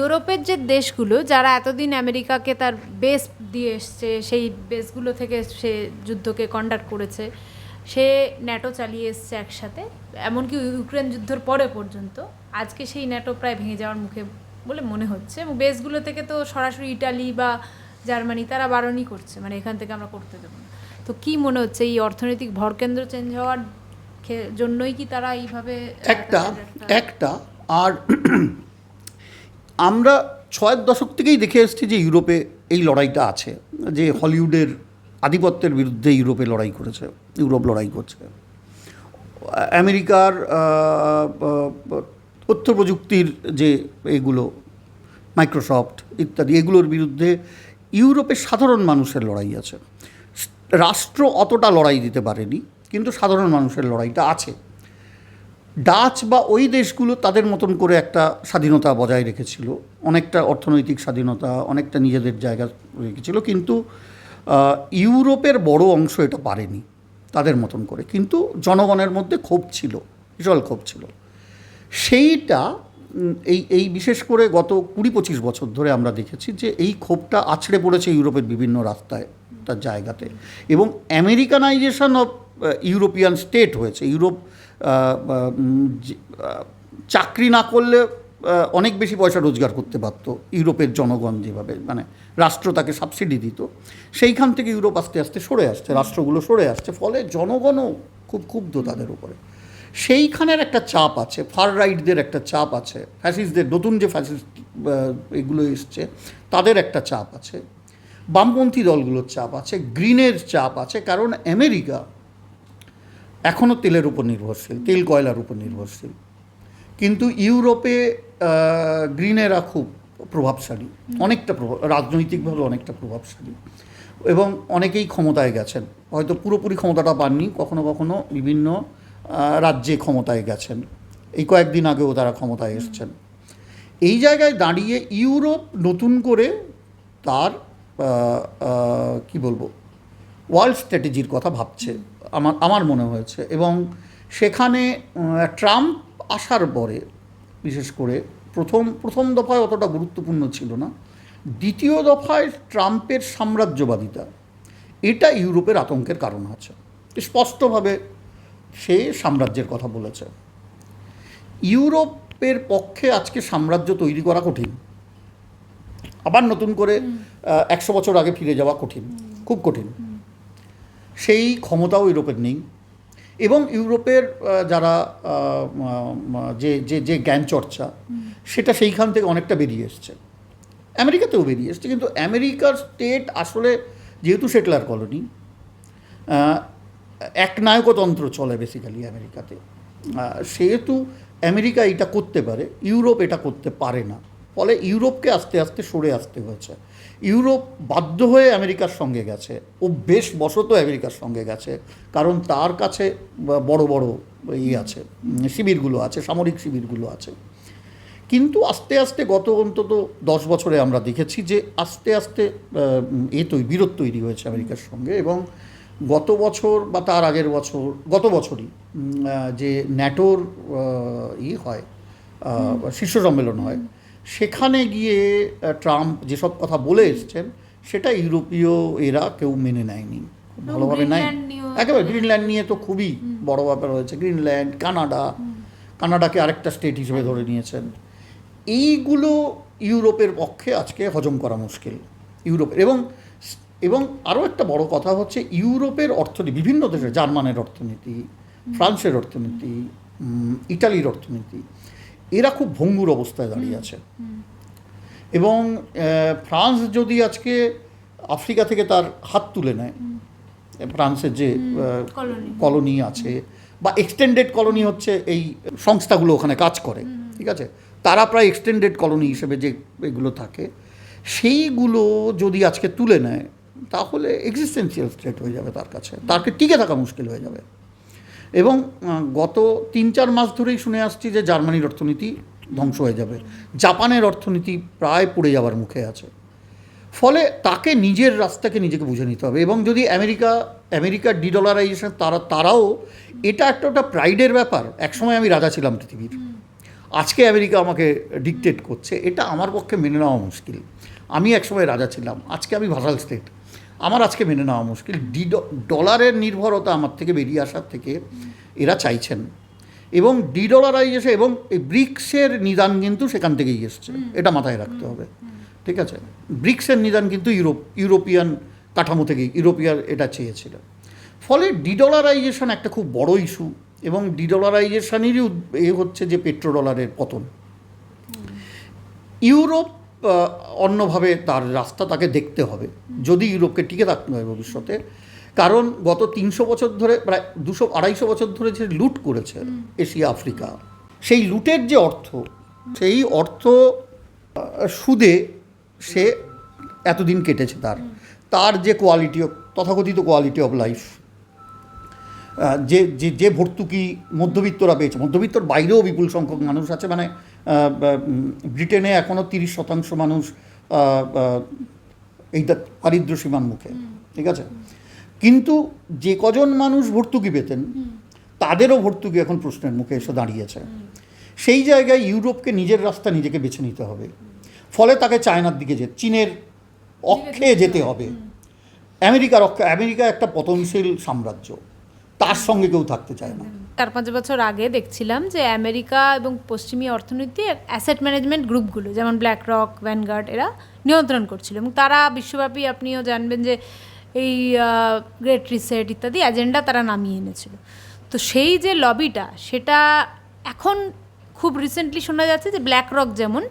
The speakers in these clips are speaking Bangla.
ইউরোপের যে দেশগুলো যারা এতদিন আমেরিকাকে তার বেস দিয়ে এসছে, সেই বেসগুলো থেকে সে যুদ্ধকে কন্ডাক্ট করেছে, সে ন্যাটো চালিয়ে এসছে একসাথে, এমনকি ইউক্রেন যুদ্ধের পরে পর্যন্ত, আজকে সেই ন্যাটো প্রায় ভেঙে যাওয়ার মুখে বলে মনে হচ্ছে। এবং বেসগুলো থেকে তো সরাসরি ইটালি বা জার্মানি তারা বারণই করছে, মানে এখান থেকে আমরা করতে দেবো না। তো কি মনে হচ্ছে এই অর্থনৈতিক ভরকেন্দ্র চেঞ্জ হওয়ার জন্যই কি তারা এইভাবে একটা আর আমরা 6-এর দশক থেকেই দেখে এসেছি যে ইউরোপে এই লড়াইটা আছে, যে হলিউডের আধিপত্যের বিরুদ্ধে ইউরোপে লড়াই করেছে, ইউরোপ লড়াই করছে। আমেরিকার তথ্য প্রযুক্তির যে এগুলো মাইক্রোসফট ইত্যাদি, এগুলোর বিরুদ্ধে ইউরোপের সাধারণ মানুষের লড়াই আছে। রাষ্ট্র অতটা লড়াই দিতে পারেনি, কিন্তু সাধারণ মানুষের লড়াইটা আছে। ডাচ বা ওই দেশগুলো তাদের মতন করে একটা স্বাধীনতা বজায় রেখেছিল, অনেকটা অর্থনৈতিক স্বাধীনতা, অনেকটা নিজেদের জায়গা রেখেছিল, কিন্তু ইউরোপের বড় অংশ এটা পারেনি তাদের মতন করে। কিন্তু জনগণের মধ্যে ক্ষোভ ছিল, বিশাল ক্ষোভ ছিল। সেইটা এই বিশেষ করে গত 20-25 বছর ধরে আমরা দেখেছি যে এই ক্ষোভটা আছড়ে পড়েছে ইউরোপের বিভিন্ন রাস্তায়, তার জায়গাতে। এবং আমেরিকানাইজেশন অফ ইউরোপিয়ান স্টেট হয়েছে। ইউরোপ চাকরি না করলে অনেক বেশি পয়সা রোজগার করতে পারত ইউরোপের জনগণ, যেভাবে মানে রাষ্ট্র তাকে সাবসিডি দিত, সেইখান থেকে ইউরোপ আস্তে আস্তে সরে আসছে, রাষ্ট্রগুলো সরে আসছে। ফলে জনগণও খুব ক্ষুব্ধ তাদের উপরে। সেইখানের একটা চাপ আছে, ফার রাইটদের একটা চাপ আছে, ফ্যাসিস্টদের, নতুন যে ফ্যাসিস্ট এগুলো এসছে তাদের একটা চাপ আছে, বামপন্থী দলগুলোর চাপ আছে, গ্রিনের চাপ আছে। কারণ আমেরিকা এখনও তেলের উপর নির্ভরশীল, তেল কয়লার উপর নির্ভরশীল, কিন্তু ইউরোপে গ্রিনেরা খুব প্রভাবশালী, অনেকটা রাজনৈতিকভাবে অনেকটা প্রভাবশালী, এবং অনেকেই ক্ষমতায় গেছেন। হয়তো পুরোপুরি ক্ষমতাটা পাননি, কখনো কখনো বিভিন্ন রাজ্যে ক্ষমতায় গেছেন। এই কয়েকদিন আগেও তারা ক্ষমতায় এসছেন। এই জায়গায় দাঁড়িয়ে ইউরোপ নতুন করে তার কি বলবো, ওয়ার্ল্ড স্ট্র্যাটেজির কথা ভাবছে আমার মনে হয়েছে। এবং সেখানে ট্রাম্প আসার পরে বিশেষ করে প্রথম দফায় অতটা গুরুত্বপূর্ণ ছিল না, দ্বিতীয় দফায় ট্রাম্পের সাম্রাজ্যবাদিতা, এটা ইউরোপের আতঙ্কের কারণ আছে। স্পষ্টভাবে সে সাম্রাজ্যের কথা বলেছে। ইউরোপের পক্ষে আজকে সাম্রাজ্য তৈরি করা কঠিন, আবার নতুন করে 100 বছর আগে ফিরে যাওয়া কঠিন, খুব কঠিন। সেই ক্ষমতাও ইউরোপের নেই। এবং ইউরোপের যারা যে জ্ঞান চর্চা, সেটা সেইখান থেকে অনেকটা বেরিয়ে এসছে, আমেরিকাতেও বেরিয়ে এসছে। কিন্তু আমেরিকার স্টেট আসলে যেহেতু সেটলার কলোনি, একনায়কতন্ত্র চলে বেসিক্যালি আমেরিকাতে, সেহেতু আমেরিকা এটা করতে পারে, ইউরোপ এটা করতে পারে না। ফলে ইউরোপকে আস্তে আস্তে সরে আসতে হয়েছে। ইউরোপ বাধ্য হয়ে আমেরিকার সঙ্গে গেছে, ও বেশ বশত আমেরিকার সঙ্গে গেছে, কারণ তার কাছে বড় বড় আছে, শিবিরগুলো আছে, সামরিক শিবিরগুলো আছে। কিন্তু আস্তে আস্তে গত অন্তত 10 বছরে আমরা দেখেছি যে আস্তে আস্তে বিরোধ তৈরি হয়েছে আমেরিকার সঙ্গে। এবং গত বছর বা তার আগের বছর, গত বছরই যে ন্যাটোর হয়, শীর্ষ সম্মেলন হয়, সেখানে গিয়ে ট্রাম্প যেসব কথা বলে এসছেন সেটা ইউরোপীয় এরা কেউ মেনে নেয়নি, ভালোভাবে নেয়। একেবারে গ্রিনল্যান্ড নিয়ে তো খুবই বড় ব্যাপার হয়েছে, গ্রিনল্যান্ড, কানাডাকে আরেকটা স্টেট হিসেবে ধরে নিয়েছেন। এইগুলো ইউরোপের পক্ষে আজকে হজম করা মুশকিল ইউরোপের। এবং আরও একটা বড় কথা হচ্ছে ইউরোপের অর্থনীতি, বিভিন্ন দেশের, জার্মানের অর্থনীতি, ফ্রান্সের অর্থনীতি, ইটালির অর্থনীতি, এরা খুব ভঙ্গুর অবস্থায় দাঁড়িয়ে আছে। এবং ফ্রান্স যদি আজকে আফ্রিকা থেকে তার হাত তুলে নেয়, ফ্রান্সের যে কলোনি আছে বা এক্সটেন্ডেড কলোনি হচ্ছে এই সংস্থাগুলো ওখানে কাজ করে, ঠিক আছে, তারা প্রায় এক্সটেন্ডেড কলোনি হিসেবে যে এগুলো থাকে, সেইগুলো যদি আজকে তুলে নেয় তাহলে এক্সিস্টেন্সিয়াল থ্রেট হয়ে যাবে তার কাছে, তাকে টিকে থাকা মুশকিল হয়ে যাবে। এবং গত 3-4 মাস ধরেই শুনে আসছি যে জার্মানির অর্থনীতি ধ্বংস হয়ে যাবে, জাপানের অর্থনীতি প্রায় পড়ে যাওয়ার মুখে আছে। ফলে তাকে নিজের রাস্তাকে নিজেকে বুঝে নিতে হবে। এবং যদি আমেরিকার ডিডলারাইজেশন, তারাও এটা একটা প্রাইডের ব্যাপার। একসময় আমি রাজা ছিলাম পৃথিবীর, আজকে আমেরিকা আমাকে ডিকটেট করছে, এটা আমার পক্ষে মেনে নেওয়া মুশকিল। আমি একসময় রাজা ছিলাম, আজকে আমি ভাসাল স্টেট, আমার আজকে মেনে নেওয়া মুশকিল। ডলারের নির্ভরতা আমার থেকে বেরিয়ে আসার থেকে এরা চাইছেন, এবং ডিডলারাইজেশন এবং এই ব্রিক্সের নিদান কিন্তু সেখান থেকেই এসছে, এটা মাথায় রাখতে হবে। ঠিক আছে, ব্রিক্সের নিদান কিন্তু ইউরোপিয়ান কাঠামো থেকেই, ইউরোপিয়ান এটা চেয়েছিল। ফলে ডিডলারাইজেশন একটা খুব বড় ইস্যু, এবং ডিডলারাইজেশনেরই হচ্ছে যে পেট্রোডলারের পতন। ইউরোপ অন্যভাবে তার রাস্তা তাকে দেখতে হবে যদি ইউরোপকে টিকে থাকতে হয় ভবিষ্যতে। কারণ গত 300 বছর ধরে, প্রায় 200-250 বছর ধরে যে লুট করেছে এশিয়া আফ্রিকা, সেই লুটের যে অর্থ, সেই অর্থ সুদে সে এতদিন কেটেছে। তার যে কোয়ালিটি, তথাকথিত কোয়ালিটি অফ লাইফ, যে যে যে ভর্তুকি মধ্যবিত্তরা পেয়েছে, মধ্যবিত্তর বাইরেও বিপুল সংখ্যক মানুষ আছে, মানে ব্রিটেনে এখনও 30% মানুষ এই দারিদ্র্য সীমার মুখে। ঠিক আছে, কিন্তু যে কজন মানুষ ভর্তুকি পেতেন তাদেরও ভর্তুকি এখন প্রশ্নের মুখে এসে দাঁড়িয়েছে। সেই জায়গায় ইউরোপকে নিজের রাস্তা নিজেকে বেছে নিতে হবে। ফলে তাকে চায়নার দিকে চীনের অক্ষে যেতে হবে। আমেরিকা একটা পতনশীল সাম্রাজ্য, তার সঙ্গে কেউ থাকতে চায় না। 4-5 বছর আগে দেখছিলাম যে আমেরিকা এবং পশ্চিমী অর্থনীতি অ্যাসেট ম্যানেজমেন্ট গ্রুপগুলো যেমন ব্ল্যাক রক, ভ্যানগার্ড এরা নিয়ন্ত্রণ করছিল, এবং তারা বিশ্বব্যাপী, আপনিও জানবেন যে এই গ্রেট রিসেট ইত্যাদি এজেন্ডা তারা নামিয়ে এনেছিল। তো সেই যে লবিটা, সেটা এখন খুব রিসেন্টলি শোনা যাচ্ছে যে ব্ল্যাক রক যেমন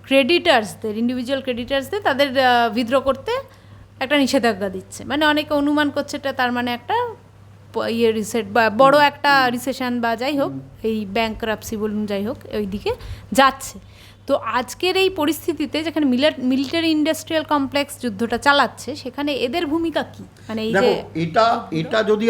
ক্রেডিটার্সদের, ইন্ডিভিজুয়াল ক্রেডিটার্সদের তাদের উইথড্র করতে একটা নিষেধাজ্ঞা দিচ্ছে। মানে অনেকে অনুমান করছে এটা তার মানে একটা রিসেট বা বড় একটা রিসেশন বা যাই হোক, এই ব্যাংকরাপসি বলুন, যাই হোক, ওই দিকে যাচ্ছে। তো আজকের এই পরিস্থিতিতে যেখানে মিলিটারি ইন্ডাস্ট্রিয়াল কমপ্লেক্স যুদ্ধটা চালাচ্ছে, সেখানে এদের ভূমিকা কি? মানে এই যে এটা যদি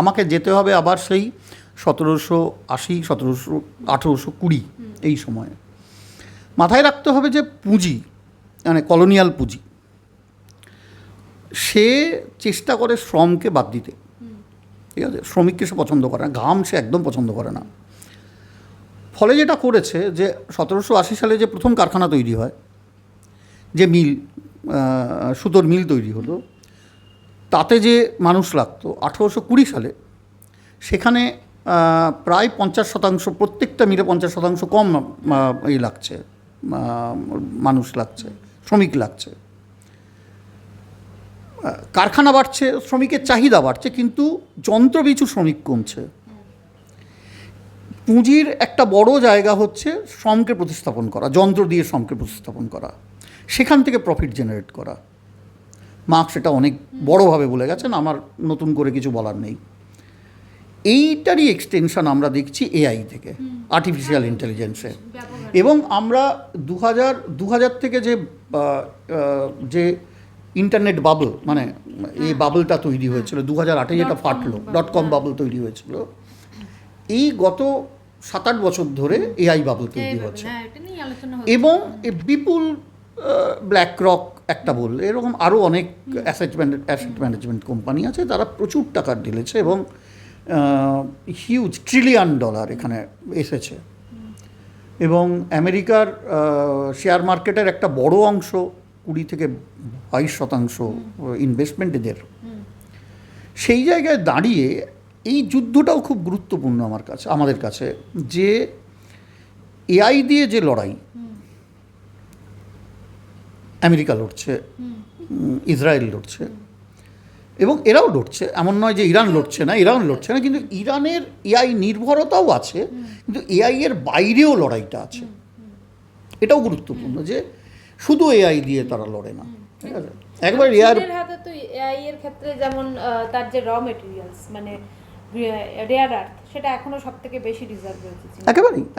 আমাকে যেতে হবে আবার সেই 1780, 1820 এই সময়ে। মাথায় রাখতে হবে যে পুঁজি, মানে কলোনিয়াল পুঁজি, সে চেষ্টা করে শ্রমকে বাদ দিতে। ঠিক আছে, শ্রমিককে সে পছন্দ করে না, ঘাম সে একদম পছন্দ করে না। ফলে যেটা করেছে যে 1780 সালে যে প্রথম কারখানা তৈরি হয়, যে মিল, সুতোর মিল তৈরি হলো, তাতে যে মানুষ লাগতো 1820 সালে সেখানে প্রায় 50%, প্রত্যেকটা মিলে 50% কম লাগছে, মানুষ লাগছে, শ্রমিক লাগছে। কারখানা বাড়ছে, শ্রমিকের চাহিদা বাড়ছে, কিন্তু যন্ত্রপিছু শ্রমিক কমছে। পুঁজির একটা বড় জায়গা হচ্ছে শ্রমকে প্রতিস্থাপন করা, যন্ত্র দিয়ে শ্রমকে প্রতিস্থাপন করা, সেখান থেকে প্রফিট জেনারেট করা। মার্কস এটা অনেক বড়োভাবে বলে গেছেন, আমার নতুন করে কিছু বলার নেই। এইটারই এক্সটেনশন আমরা দেখছি এআই থেকে, আর্টিফিশিয়াল ইন্টেলিজেন্সে। এবং আমরা 2000 থেকে যে ইন্টারনেট বাবল, মানে এই বাবলটা তৈরি হয়েছিল 2008-এ, যেটা ফাটলো, .com বাবল তৈরি হয়েছিল, এই গত 7-8 বছর ধরে এআই বাবল তৈরি হচ্ছে। এবং বিপুল ব্ল্যাক রক একটা বললে, এরকম আরও অনেক অ্যাসেট ম্যানেজমেন্ট কোম্পানি আছে, তারা প্রচুর টাকা ঢেলেছে এবং হিউজ $1 ট্রিলিয়ন এখানে এসেছে। এবং আমেরিকার শেয়ার মার্কেটের একটা বড় অংশ, 20-22% ইনভেস্টমেন্ট এদের। সেই জায়গায় দাঁড়িয়ে এই যুদ্ধটাও খুব গুরুত্বপূর্ণ আমাদের কাছে, যে এআই দিয়ে যে লড়াই আমেরিকা লড়ছে, ইসরায়েল লড়ছে, এবং এরাও লড়ছে, এমন নয় যে ইরান লড়ছে না, কিন্তু ইরানের এআই নির্ভরতাও আছে, কিন্তু এআই এর বাইরেও লড়াইটা আছে। এটাও গুরুত্বপূর্ণ যে শুধু এআই দিয়ে তারা লড়ে না। ঠিক আছে, একবার এআই এর ক্ষেত্রে যেমন তার যে র মেটেরিয়ালস, মানে রেয়ার আর্থ, সেটা এখনো সব থেকে বেশি রিজার্ভ রয়েছে।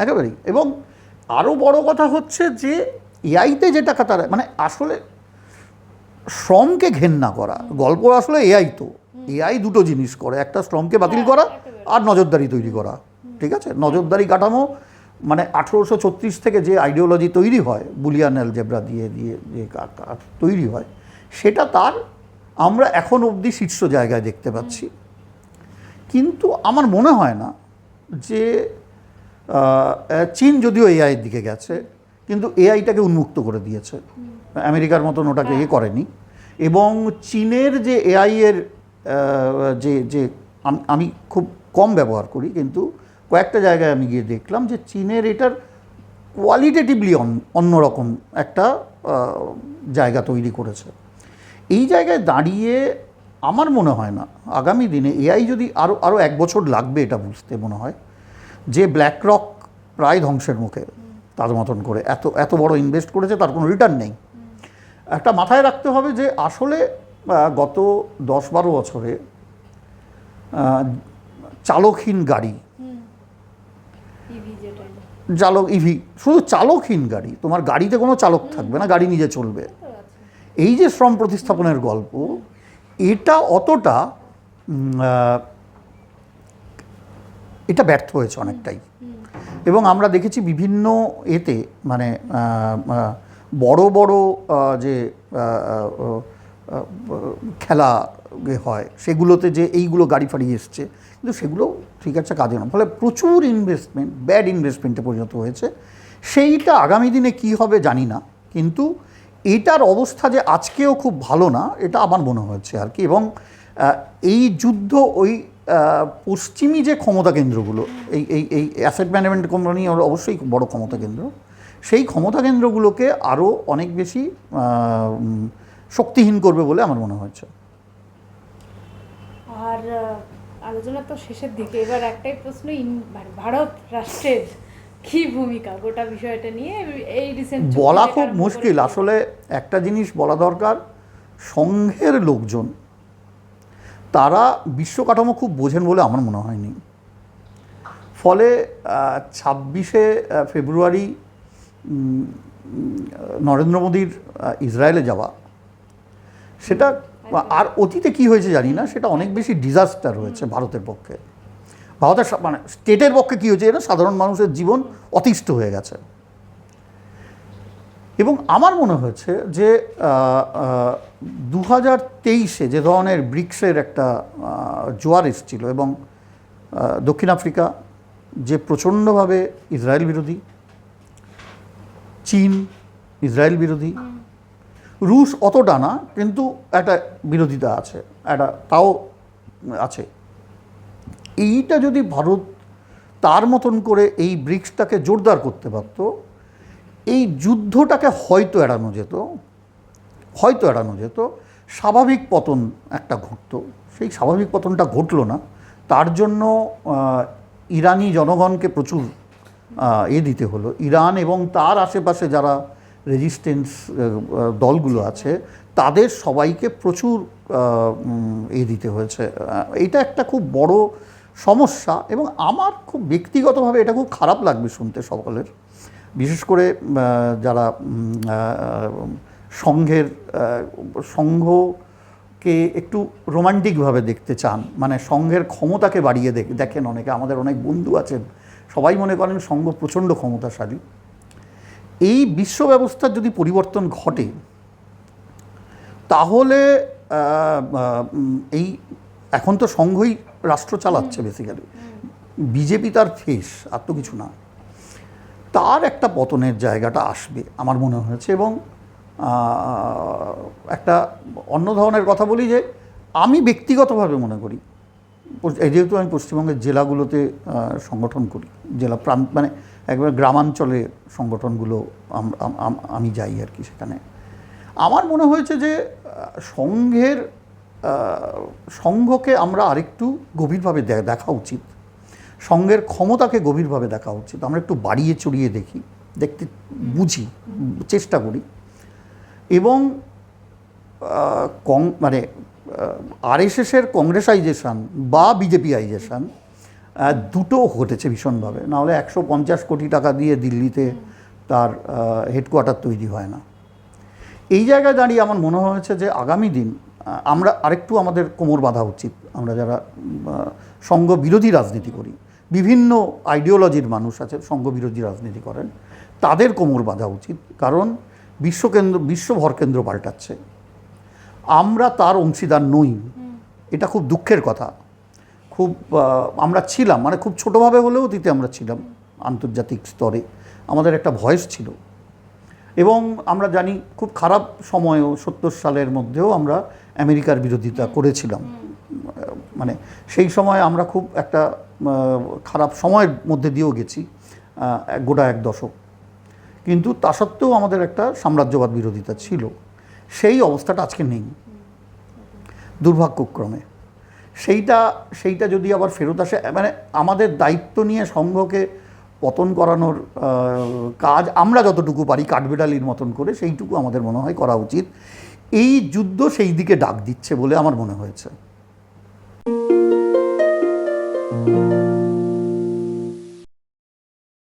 একেবারেই। এবং আরও বড় কথা হচ্ছে যে এআইতে যেটা তারা, মানে আসলে শ্রমকে ঘেন্না করা গল্প, আসলে এআই দুটো জিনিস করে, একটা শ্রমকে বাতিল করা আর নজরদারি তৈরি করা। ঠিক আছে, নজরদারি কাঠামো, মানে 1836 থেকে যে আইডিওলজি তৈরি হয়, বুলিয়ান অ্যালজেব্রা দিয়ে যে তৈরি হয়, সেটা আমরা এখন অবধি শীর্ষ জায়গায় দেখতে পাচ্ছি। কিন্তু আমার মনে হয় না যে চীন যদিও এআইয়ের দিকে গেছে, কিন্তু এআইটাকে উন্মুক্ত করে দিয়েছে, আমেরিকার মতন ওটাকে করেনি। এবং চীনের যে এআইয়ের যে যে আমি খুব কম ব্যবহার করি, কিন্তু কয়েকটা জায়গায় আমি গিয়ে দেখলাম যে চীনের এটার কোয়ালিটেটিভলি অন্যরকম একটা জায়গা তৈরি করেছে। এই জায়গায় দাঁড়িয়ে আমার মনে হয় না আগামী দিনে এআই যদি আরও 1 বছর লাগবে এটা বুঝতে মনে হয়, যে ব্ল্যাক রক প্রায় ধ্বংসের মুখে তার মতন করে এত বড় ইনভেস্ট করেছে, তার কোনো রিটার্ন নেই। একটা মাথায় রাখতে হবে যে আসলে গত 10-12 বছরে চালকহীন গাড়ি, ইভি, শুধু চালকহীন গাড়ি, তোমার গাড়িতে কোনো চালক থাকবে না, গাড়ি নিজে চলবে, এই যে শ্রম প্রতিস্থাপনের গল্প, এটা অতটা এটা ব্যর্থ হয়েছে অনেকটাই। এবং আমরা দেখেছি বিভিন্ন এতে মানে বড় বড় যে খেলা হয় সেগুলোতে যে এইগুলো গাড়ি ফাড়ি এসছে, কিন্তু সেগুলো ঠিক আছে কাজে না, ফলে প্রচুর ইনভেস্টমেন্ট ব্যাড ইনভেস্টমেন্টে পরিণত হয়েছে। সেইটা আগামী দিনে কি হবে জানি না, কিন্তু এটার অবস্থা যে আজকেও খুব ভালো না এটা আমার মনে হচ্ছে আর কি। এবং এই যুদ্ধ ওই পশ্চিমী যে ক্ষমতা কেন্দ্রগুলো, এই অ্যাসেট ম্যানেজমেন্ট কোম্পানি অবশ্যই বড় ক্ষমতা কেন্দ্র, সেই ক্ষমতা কেন্দ্রগুলোকে আরও অনেক বেশি শক্তিহীন করবে বলে আমার মনে হচ্ছে। আর আলোচনা তো শেষের দিকে, এবার একটাই প্রশ্ন, ভারত রাষ্ট্রের কি ভূমিকা গোটা বিষয়টা নিয়ে? এই রিসেন্ট বলা খুব মুশকিল আসলে। একটা জিনিস বলা দরকার, সংঘের লোকজন তারা বিশ্ব কাঠামো খুব বোঝেন বলে আমার মনে হয়নি। ফলে 26শে ফেব্রুয়ারি নরেন্দ্র মোদীর ইসরায়েলে যাওয়া, সেটা আর অতীতে কি হয়েছে জানি না, সেটা অনেক বেশি ডিজাস্টার হয়েছে ভারতের পক্ষে। ভারতের মানে স্টেটের পক্ষে কী হয়েছে, এটা সাধারণ মানুষের জীবন অতিষ্ঠ হয়ে গেছে। এবং আমার মনে হয়েছে যে 2023-এ যে ধরনের ব্রিক্সের একটা জোয়ার এসেছিল, এবং দক্ষিণ আফ্রিকা যে প্রচণ্ডভাবে ইসরায়েল বিরোধী, চীন ইসরায়েল বিরোধী, রুশ অতটা না কিন্তু একটা বিরোধিতা আছে, একটা তাও আছে। এইটা যদি ভারত তার মতন করে এই ব্রিক্সটাকে জোরদার করতে পারত, এই যুদ্ধটাকে হয়তো এড়ানো যেত, স্বাভাবিক পতন একটা ঘটতো। সেই স্বাভাবিক পতনটা ঘটলো না, তার জন্য ইরানি জনগণকে প্রচুর দিতে হলো। ইরান এবং তার আশেপাশে যারা রেজিস্ট্যান্স দলগুলো আছে তাদের সবাইকে প্রচুর দিতে হয়েছে। এটা একটা খুব বড় সমস্যা, এবং আমার খুব ব্যক্তিগতভাবে এটা খুব খারাপ লাগবে শুনতে সকলের, বিশেষ করে যারা সংঘকে একটু রোমান্টিকভাবে দেখতে চান, মানে সংঘের ক্ষমতাকে বাড়িয়ে দেখেন অনেকে। আমাদের অনেক বন্ধু আছেন, সবাই মনে করেন সংঘ প্রচণ্ড ক্ষমতাশালী। এই বিশ্ব ব্যবস্থার যদি পরিবর্তন ঘটে, তাহলে এই এখন তো সংঘই রাষ্ট্র চালাচ্ছে বেসিক্যালি, বিজেপি তার ফেস, আর তো কিছু না। তার একটা পতনের জায়গাটা আসবে আমার মনে হয়েছে। এবং একটা অন্য ধরনের কথা বলি, যে আমি ব্যক্তিগতভাবে মনে করি, যেহেতু আমি পশ্চিমবঙ্গের জেলাগুলোতে সংগঠন করি, জেলা প্রান্ত মানে একবার গ্রামাঞ্চলে সংগঠনগুলো আমি যাই আর কি, সেখানে আমার মনে হয়েছে যে সংঘকে আমরা আরেকটু গভীরভাবে দেখা উচিত, সংঘের ক্ষমতাকে গভীরভাবে দেখা উচিত। আমরা একটু বাড়িয়ে চড়িয়ে দেখতে বুঝি, চেষ্টা করি। এবং মানে আরএসএসের কংগ্রেসাইজেশন বা বিজেপিআইজেশন দুটো ঘটেছে ভীষণভাবে, নাহলে 150 কোটি টাকা দিয়ে দিল্লিতে তার হেডকোয়ার্টার তৈরি হয় না। এই জায়গায় দাঁড়িয়ে আমার মনে হয়েছে যে আগামী দিন আমরা আরেকটু আমাদের কোমর বাঁধা উচিত। আমরা যারা সংঘ বিরোধী রাজনীতি করি, বিভিন্ন আইডিওলজির মানুষ আছে সংঘ বিরোধী রাজনীতি করেন, তাদের কোমর বাঁধা উচিত। কারণ বিশ্ব ভরকেন্দ্র পাল্টাচ্ছে, আমরা তার অংশীদার নই। এটা খুব দুঃখের কথা। আমরা ছিলাম, মানে খুব ছোটোভাবে হলেও অতীতে আমরা ছিলাম, আন্তর্জাতিক স্তরে, আমাদের একটা ভয়েস ছিল। এবং আমরা জানি খুব খারাপ সময়ও 70 সালের মধ্যেও আমরা আমেরিকার বিরোধিতা করেছিলাম। মানে সেই সময় আমরা খুব একটা খারাপ সময়ের মধ্যে দিয়েও গেছি, গোটা এক দশক। কিন্তু তা সত্ত্বেও আমাদের একটা সাম্রাজ্যবাদ বিরোধিতা ছিল। সেই অবস্থাটা আজকে নেই, দুর্ভাগ্যক্রমে। সেইটা যদি আবার ফেরত আসে, মানে আমাদের দায়িত্ব নিয়ে সংঘকে পতন করানোর কাজ আমরা যতটুকু পারি কাঠবিড়ালির মতন করে সেইটুকু আমাদের মনে হয় করা উচিত। এই যুদ্ধ সেই দিকে ডাক দিচ্ছে বলে আমার মনে হয়েছে।